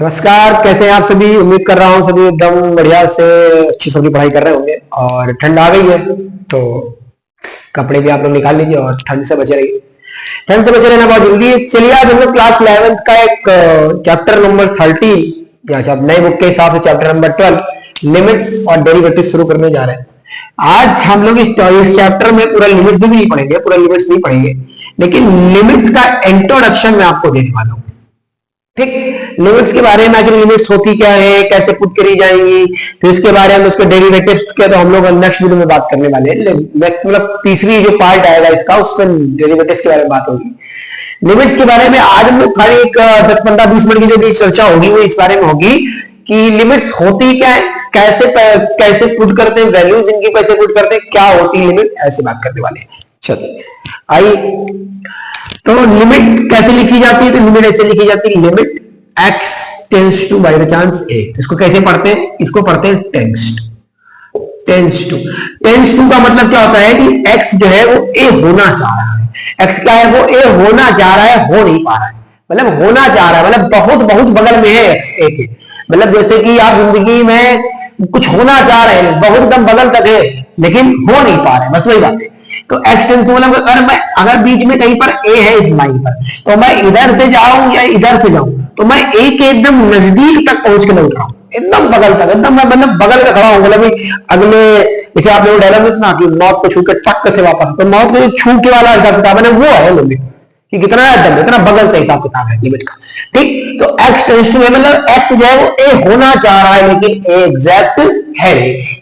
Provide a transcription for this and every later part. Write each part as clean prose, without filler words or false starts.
नमस्कार, कैसे हैं आप सभी। उम्मीद कर रहा हूँ सभी एकदम बढ़िया से अच्छी सभी पढ़ाई कर रहे होंगे। और ठंड आ गई है तो कपड़े भी आप लोग निकाल लीजिए और ठंड से बचे रहिए। ठंड से बचे रहना बहुत जरूरी है। चलिए आज हम लोग क्लास 11 का एक चैप्टर नंबर 30 या जब नए बुक के हिसाब से चैप्टर नंबर 12 लिमिट्स और डेरिवेटिव शुरू करने जा रहे हैं। आज हम लोग इस चैप्टर में पूरा लिमिट्स भी नहीं पढ़ेंगे, पूरा लिमिट्स नहीं पढ़ेंगे, लेकिन लिमिट्स का इंट्रोडक्शन मैं आपको देने वाला हूँ। ठीक, लिमिट्स के बारे में आखिर लिमिट्स होती क्या है, कैसे पुट करी जाएंगी, तो इसके बारे में उसके डेरिवेटिव्स के तो हम लोग नेक्स्ट वीडियो में बात करने वाले हैं। मतलब तीसरी जो पार्ट आएगा इसका उसमें डेरिवेटिव्स के बारे में बात होगी। लिमिट्स के बारे में आज हम लोग खाली एक 10-15-20 मिनट की जो भी चर्चा होगी वो इस बारे में होगी कि लिमिट्स होती क्या है, कैसे पुट करते हैं, वैल्यूज इनकी कैसे पुट करते हैं, क्या होती है लिमिट, ऐसे बात करने वाले हैं। चलिए आइए, तो लिमिट कैसे लिखी जाती है, तो लिमिट ऐसे लिखी जाती है, limit x tends to by the chance a। इसको कैसे पढ़ते हैं, इसको पढ़ते हैं टेंस टू का मतलब क्या होता है कि x जो है वो a होना चाह रहा है। x क्या है, वो a होना चाह रहा है, हो नहीं पा रहा है, मतलब होना चाह रहा है, मतलब बहुत बहुत बगल में है x a के। मतलब जैसे कि आप जिंदगी में कुछ होना चाह रहे हैं, बहुत एकदम बगल तक है लेकिन हो नहीं पा रहे, बस वही बात है। तो x टेंस टू मतलब अगर बीच में कहीं पर a है इस लाइन पर, तो मैं इधर से जाऊं या इधर से जाऊं, तो मैं a के एकदम नजदीक तक पहुंच के लौट रहा हूं, एकदम बगल तक, एकदम मैं मतलब बगल में खड़ा हूं। मतलब अगले जैसे आप लोग डायलॉग में सुना कि मौत को छू के टक से वापस, तो मौत को छू के वाला हिसाब किताब है वो है लिमिट कि कितना एकदम इतना बगल से हिसाब किताब है लिमिट का। ठीक, तो x टेंस टू मतलब x जो है वो a होना चाह रहा है लेकिन a एग्जैक्ट है।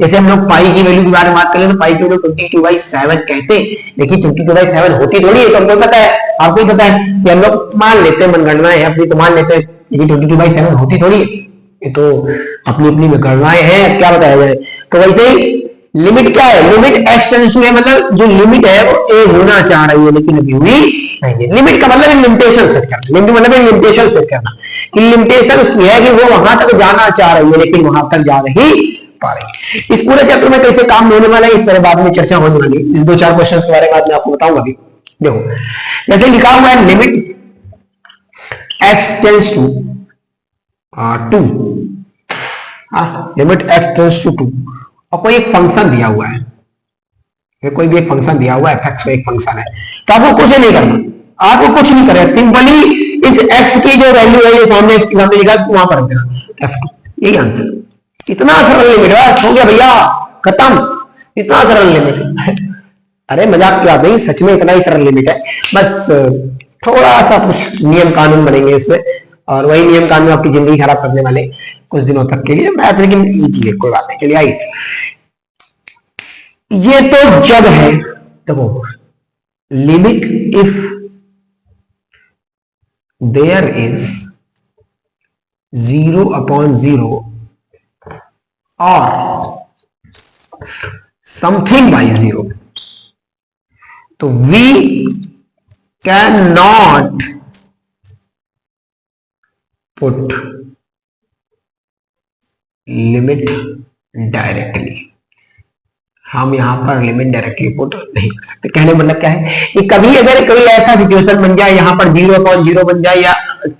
जैसे हम लोग पाई की वैल्यू के बारे में बात करें तो पाई की वैल्यू 22/7 कहते हैं, लेकिन 22/7 होती थोड़ी है, तो हमको पता है, आपको ही पता है कि हम लोग मान लेते हैं, मनगणनाएं हैं अपनी तो मान लेते हैं, लेकिन 22/7 होती थोड़ी है, ये तो अपनी अपनी गणनाएं हैं, क्या बताया जाए। तो वैसे ही लिमिट क्या है, लिमिट x टेंस टू है मतलब जो लिमिट है वो a होना चाह रही है लेकिन अभी हुई नहीं है। लिमिट का मतलब लिमिटेशन सेट करना, लिमिट मतलब लिमिटेशन सेट करना कि लिमिटेशन उसकी है कि वो वहां तक जाना चाह रही है लेकिन वहां तक जा नहीं पा रही है। इस पूरे चैप्टर में कैसे काम होने वाला है इस तरह बाद में चर्चा होने वाली है। इस 2-4 क्वेश्चंस के बारे में मैं आपको बताऊंगा अभी। देखो जैसे लिखा हुआ है limit x tends to 2, limit x tends to 2 और कोई एक फंक्शन दिया हुआ है, कोई भी एक फंक्शन दिया हुआ है, f एक फंक्शन है, तो आपको कुछ नहीं करना, आपको कुछ नहीं करना, सिंपली इस x की जो वैल्यू है ये सामने x के सामने लिखा है वहां पर रख देना f2, यही आंसर। इतना सरल लिमिट बस हो गया भैया, खत्म, इतना सरल लिमिट। अरे मजाक की बात नहीं, सच में इतना ही सरल लिमिट है, बस थोड़ा सा कुछ नियम कानून बनेंगे इसमें और वही नियम कानून आपकी जिंदगी खराब करने वाले कुछ दिनों तक के लिए मैथ, लेकिन इजी है, कोई बात नहीं। चलिए आइए, ये तो जब है, देखो लिमिट इफ देयर इज 0/0 और समथिंग बाई 0, तो we can not put limit directly. हम यहां पर लिमिट डायरेक्टली पुट नहीं कर सकते। कहने मतलब क्या है कि कभी अगर कोई ऐसा सिचुएशन बन जाए यहां पर 0/0 बन जाए या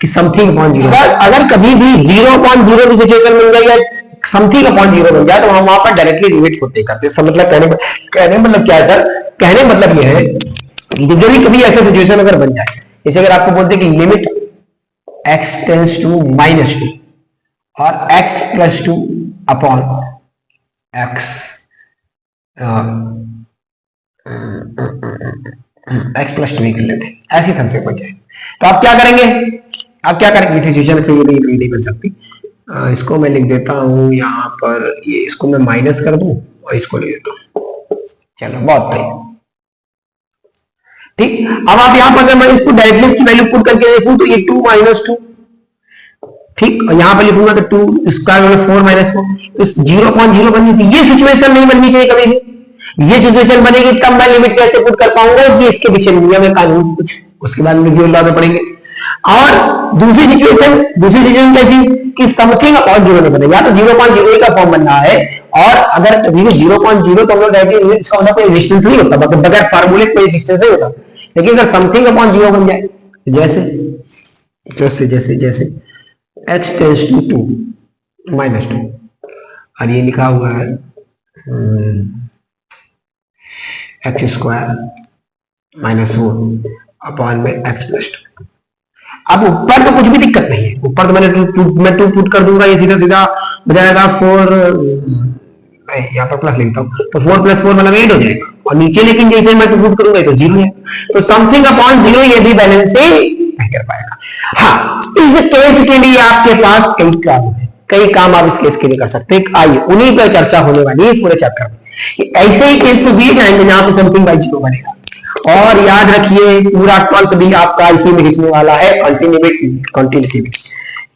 समथिंग अपॉन 0, अगर कभी भी 0/0 की सिचुएशन बन जाए या समथिंग अपॉन 0 बन जाए तो हम वहां पर डायरेक्टली लिमिट पुट नहीं करते। सब मतलब कहने मतलब क्या है सर, कहने मतलब यह है कि जब भी कभी ऐसा सिचुएशन अगर बन जाए, जैसे अगर आपको बोलते कि लिमिट x टेंस टू -2 और x + 2 अपॉन x x + 2 कर लेते हैं, ऐसी संख्या बन जाए तो आप क्या करेंगे, आप क्या करेंगे, सिचुएशन से ये नहीं बन सकती। इसको मैं लिख देता हूं यहां पर, ये इसको मैं माइनस कर दूं और इसको लिख देता हूं, चलो बहुत सही। ठीक, अब आप यहां पर अगर मैं इसको डायरेक्टली इसकी वैल्यू पुट करके देखूं तो ये 2 - 2, ठीक, और यहां पर लिखूंगा तो 2 इसका 4 - 4, तो 0/0 बननी थी। ये सिचुएशन नहीं बननी चाहिए कभी भी, ये सिचुएशन बनेगी तब मैं लिमिट कैसे पुट कर पाऊंगा, ये इसके पीछे नियम है कानून कुछ, उसके बाद में लाने पड़ेंगे। और दूसरी सिचुएशन कैसी कि समथिंग अपॉन 0 नहीं बनेगा, या तो 0/0 का फॉर्म बन रहा है, और अगर कभी भी 0/0 तो हम लोग डायरेक्टली इसका मतलब कोई डिस्टेंस नहीं होता, मतलब बगैर फार्मूले कोई डिस्टेंस नहीं होता, लेकिन अगर समथिंग अपॉन 0 बन जाए, जैसे जैसे जैसे जैसे x टेंस टू 2 माइनस 2, और ये लिखा हुआ है एक्स स्क्वायर माइनस 4 अपॉन में एक्स प्लस 2। अब ऊपर तो कुछ भी दिक्कत नहीं है, ऊपर तो मैं 2 पुट कर दूंगा, ये सीधा सीधा बजाएगा 4, यहाँ पर प्लस लिखता हूँ तो 4 + 4 मतलब 8 हो जाएगा, और नीचे लेकिन जैसे मैं 2 पुट करूंगा तो 0 है, तो समथिंग अपॉन 0 ये भी बैलेंस से नहीं कर पाएगा। हाँ, इस केस के लिए आपके पास कई काम है, कई काम आप इस केस के लिए कर सकते हैं। आइए उन्हीं पर चर्चा होने वाली है इस पूरे चैप्टर में। ऐसे ही केस तो दिए जाएंगे जहां पे समथिंग बाई 0 बनेगा, और याद रखिए पूरा 12th भी आपका इसी में खींचने वाला है, कंटिन्यूटी में।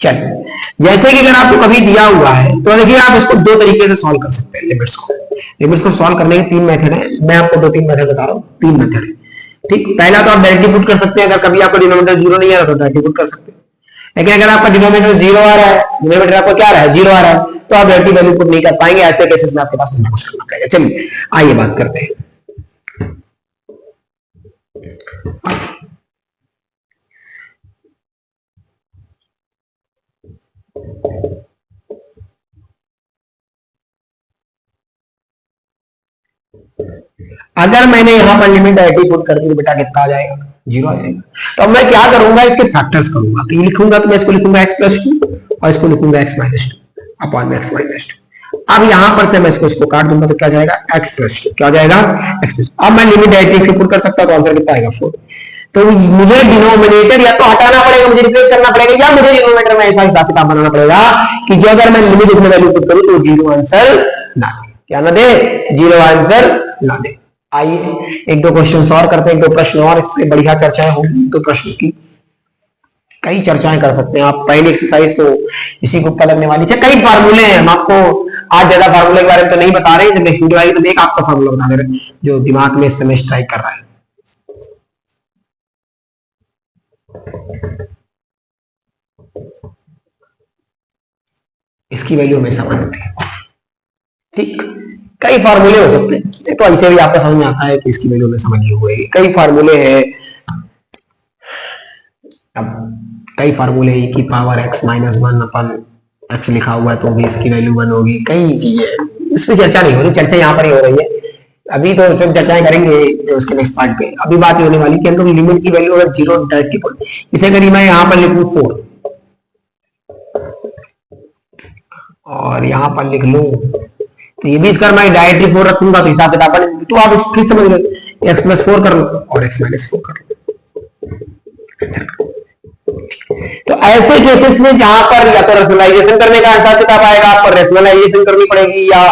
चलिए, जैसे कि अगर आपको कभी दिया हुआ है तो देखिए आप इसको दो तरीके से सॉल्व कर सकते हैं। लिमिट्स को सॉल्व करने के 3 मेथड है, मैं आपको 2-3 मेथड बता रहा हूँ, 3 मेथड है। ठीक, पहला तो आप डायरेक्टली पुट कर सकते हैं, अगर कभी आपका डिनोमिनेटर 0 नहीं आ रहा तो डायरेक्टली पुट कर सकते हैं। लेकिन अगर आपका डिनोमिनेटर 0 आ रहा है, डिनोमिनेटर आपका क्या आ रहा है, 0 आ रहा है, तो आप डायरेक्टली वैल्यू पुट नहीं कर पाएंगे, ऐसे केसेस में आपके पास कुछ करना पड़ेगा। चलिए आइए बात करते हैं। अगर मैंने यहां पर लिमिट डायरेक्टली पुट कर दी तो बेटा कितना आ जाएगा, 0 आ जाएगा। तो अब मैं क्या करूंगा, इसके फैक्टर्स करूंगा। तो ये लिखूंगा तो मैं इसको लिखूंगा x + 2 और इसको लिखूंगा x - 2 अपॉन में x - 2। अब यहां पर से मैं इसको काट दूंगा तो क्या जाएगा, x + 2 क्या जाएगा, x + 2। अब मैं लिमिट डायरेक्टली पुट कर सकता हूं तो आंसर कितना आएगा, 4। तो मुझे डिनोमिनेटर या तो हटाना पड़ेगा, मुझे रिप्लेस करना पड़ेगा, या मुझे डिनोमिनेटर में ऐसा हिसाब किताब बनाना पड़ेगा कि जो अगर मैं लिमिट इसमें वैल्यू पुट करूं तो 0 आंसर ना दे, क्या ना दे, 0 आंसर ना दे। आइए एक दो क्वेश्चन और करते हैं, एक दो प्रश्न और, इस पे बढ़िया चर्चाएं होगी। तो प्रश्न की कई चर्चाएं कर सकते हैं आप। पहली एक्सरसाइज तो इसी को ऊपर लगने वाली है। कई फार्मूले हैं, हम आपको आज ज्यादा फार्मूले के बारे में तो नहीं बता रहे, जब नेक्स्ट वीडियो आएगी तो एक आपका फार्मूला बता दे रहे जो दिमाग में इस समय स्ट्राइक कर रहा है। इसकी वैल्यू हमेशा मानते हैं, ठीक। कई फार्मूले हो सकते हैं, तो ऐसे भी आपको समझ में आता है कि इसकी वैल्यू हमेशा बनी हुई है। कई फार्मूले हैं, अब कई फार्मूले हैं कि पावर x - 1 अपन x लिखा हुआ है तो भी इसकी वैल्यू 1 होगी। कई चीजें, इस पर चर्चा नहीं हो रही, चर्चा यहाँ पर ही हो रही है। अभी तो फिर चर्चाएं करेंगे जो उसके नेक्स्ट पार्ट पे। अभी बात होने वाली कि हम लोग लिमिट की वैल्यू अगर 0 डायरेक्टली पुट, इसे अगर मैं यहाँ पर लिखूं 4 और यहाँ पर लिख लूं, तो ये भी इसका मैं डायरेक्टली 4 रखूंगा तो हिसाब किताब तो आप फिर समझ लो, x + 4 कर लो और x - 4 कर लो। तो ऐसे केसेस में जहां पर या तो रेशनलाइजेशन करने का हिसाब किताब आएगा, आपको रेशनलाइजेशन करनी पड़ेगी या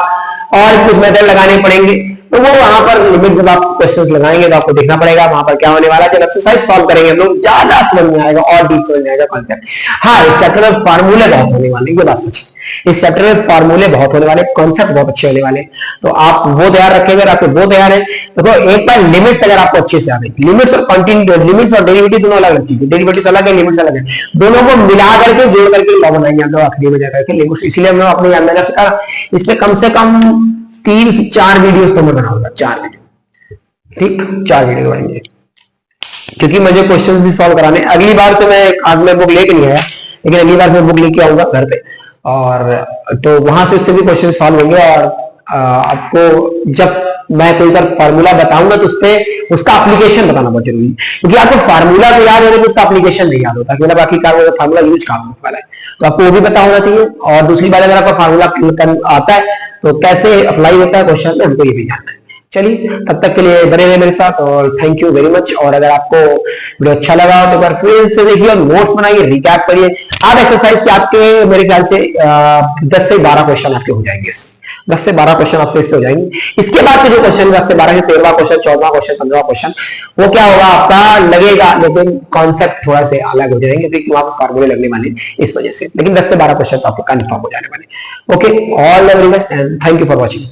और कुछ मेथड लगाने पड़ेंगे, तो वो वहां पर लिमिट जब आप क्वेश्चंस लगाएंगे तो आपको देखना पड़ेगा वहां पर क्या होने वाला है। जब एक्सरसाइज सॉल्व करेंगे हम लोग ज्यादा समझ में आएगा और डीप समझ में आएगा कॉन्सेप्ट। हाँ, इस चैप्टर में फार्मूले बहुत होने वाले, ये बात सच है। इस चैप्टर में फार्मूले बहुत होने वाले, कॉन्सेप्ट बहुत अच्छे होने वाले, तो आप वो तैयार रखेंगे। आपको वो तैयार है, देखो एक बार लिमिट्स अगर आपको अच्छे से आ गई, लिमिट्स और कंटिन्यूटी, लिमिट्स और डेरिवेटिव दोनों अलग चीज है, डेरिवेटिव अलग है, लिमिट्स अलग है, दोनों को मिला करके जोड़ करके लॉ बनाएंगे हम लोग आखिरी में जाकर के लिमिट्स। इसलिए हम लोग अपने याद में सिखा, इस पे कम से कम 3 से 4 वीडियोस तो मैं बनाऊंगा, 4 वीडियो, ठीक, 4 वीडियो बनाएंगे, क्योंकि मुझे क्वेश्चंस भी सॉल्व कराने। अगली बार से मैं, आज मैं बुक लेके नहीं आया, लेकिन अगली बार से मैं बुक लेके आऊंगा घर पे, और तो वहां से उससे भी क्वेश्चन सॉल्व होंगे। और आपको जब मैं कोई बार फार्मूला बताऊंगा तो उसपे उसका एप्लीकेशन बताना बहुत जरूरी है, क्योंकि आपको फार्मूला तो याद होगा तो उसका एप्लीकेशन नहीं याद होता कि मतलब बाकी का फार्मूला यूज कहाँ होने वाला है, तो आपको वो भी पता होना चाहिए। और दूसरी बात, अगर आपका फार्मूला आता है तो कैसे अप्लाई होता है क्वेश्चन में, हमको ये भी जानना है। चलिए, तब तक के लिए बने रहे मेरे साथ और थैंक यू वेरी मच। और अगर आपको वीडियो अच्छा लगा हो तो एक बार फिर से देखिए और नोट्स बनाइए, रिकैप करिए। आज एक्सरसाइज के आपके मेरे ख्याल से 10 से 12 क्वेश्चन आपके हो जाएंगे, 10 से 12 क्वेश्चन आपसे इससे हो जाएंगे। इसके बाद के जो क्वेश्चन 10 से 12 के 13वां क्वेश्चन, 14वां क्वेश्चन, 15वां क्वेश्चन, वो क्या होगा आपका लगेगा, लेकिन कॉन्सेप्ट थोड़ा से अलग हो जाएंगे क्योंकि वहां पर फार्मूले लगने वाले इस वजह से। लेकिन 10 से 12 क्वेश्चन तो आपको कंफर्म हो जाने वाले। Okay, all the very best and thank you for watching.